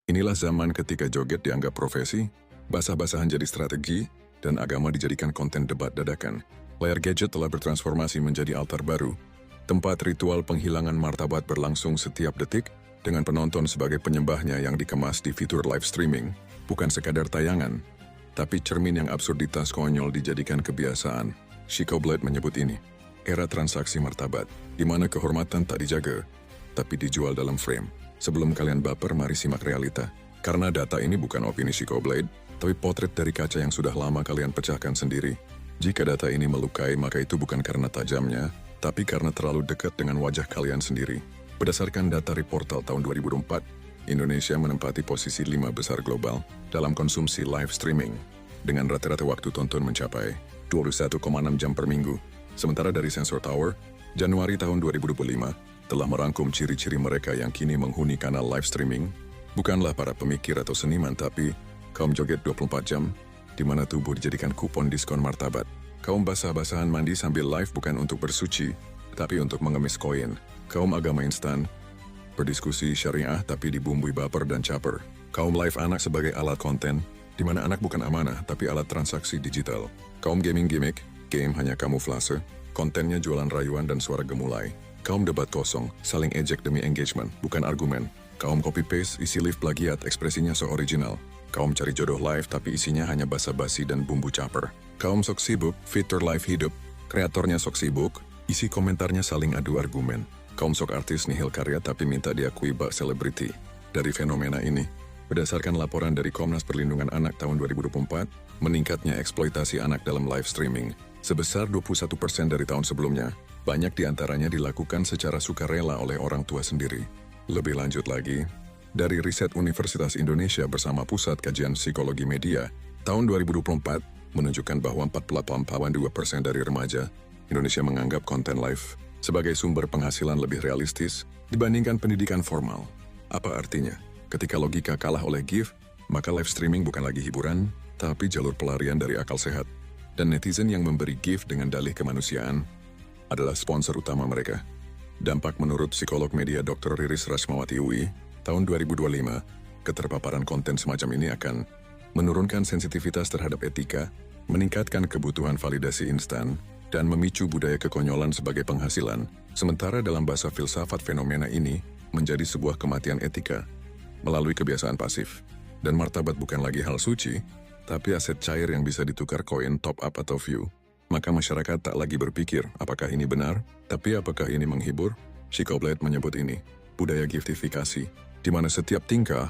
Inilah zaman ketika joget dianggap profesi, basah-basahan jadi strategi, dan agama dijadikan konten debat dadakan. Layar gadget telah bertransformasi menjadi altar baru. Tempat ritual penghilangan martabat berlangsung setiap detik, dengan penonton sebagai penyembahnya yang dikemas di fitur live streaming, bukan sekadar tayangan, tapi cermin yang absurditas konyol dijadikan kebiasaan. Chico Blade menyebut ini era transaksi martabat, di mana kehormatan tak dijaga, tapi dijual dalam frame. Sebelum kalian baper, mari simak realita. Karena data ini bukan opini Chico Blade, tapi potret dari kaca yang sudah lama kalian pecahkan sendiri. Jika data ini melukai, maka itu bukan karena tajamnya, tapi karena terlalu dekat dengan wajah kalian sendiri. Berdasarkan data Reportal tahun 2004, Indonesia menempati posisi 5 besar global dalam konsumsi live streaming, dengan rata-rata waktu tonton mencapai 21,6 jam per minggu. Sementara dari Sensor Tower, Januari tahun 2025, telah merangkum ciri-ciri mereka yang kini menghuni kanal live streaming, bukanlah para pemikir atau seniman, tapi kaum joget 24 jam, di mana tubuh dijadikan kupon diskon martabat. Kaum basah-basahan mandi sambil live bukan untuk bersuci, tapi untuk mengemis koin. Kaum agama instan, berdiskusi syariah tapi dibumbui baper dan caper. Kaum live anak sebagai alat konten, di mana anak bukan amanah, tapi alat transaksi digital. Kaum gaming gimmick, game hanya kamuflase, kontennya jualan rayuan dan suara gemulai. Kaum debat kosong, saling ejek demi engagement, bukan argumen. Kaum copy-paste, isi live plagiat, ekspresinya so original. Kaum cari jodoh live tapi isinya hanya basa-basi dan bumbu caper. Kaum sok sibuk, fitur live hidup, kreatornya sok sibuk, isi komentarnya saling adu argumen. Kaum sok artis nihil karya tapi minta diakui bak selebriti. Dari fenomena ini, berdasarkan laporan dari Komnas Perlindungan Anak tahun 2024, meningkatnya eksploitasi anak dalam live streaming sebesar 21% dari tahun sebelumnya. Banyak diantaranya dilakukan secara sukarela oleh orang tua sendiri. Lebih lanjut lagi, dari riset Universitas Indonesia bersama Pusat Kajian Psikologi Media, tahun 2024 menunjukkan bahwa 48,2% dari remaja Indonesia menganggap konten live sebagai sumber penghasilan lebih realistis dibandingkan pendidikan formal. Apa artinya? Ketika logika kalah oleh GIF, maka live streaming bukan lagi hiburan, tapi jalur pelarian dari akal sehat. Dan netizen yang memberi GIF dengan dalih kemanusiaan adalah sponsor utama mereka. Dampak menurut psikolog media Dr. Riris Rashmawati UI, tahun 2025, keterpaparan konten semacam ini akan menurunkan sensitivitas terhadap etika, meningkatkan kebutuhan validasi instan, dan memicu budaya kekonyolan sebagai penghasilan. Sementara dalam bahasa filsafat fenomena ini menjadi sebuah kematian etika melalui kebiasaan pasif. Dan martabat bukan lagi hal suci, tapi aset cair yang bisa ditukar koin, top up, atau view. Maka masyarakat tak lagi berpikir apakah ini benar, tapi apakah ini menghibur. Chico Blade menyebut ini budaya giftifikasi, di mana setiap tingkah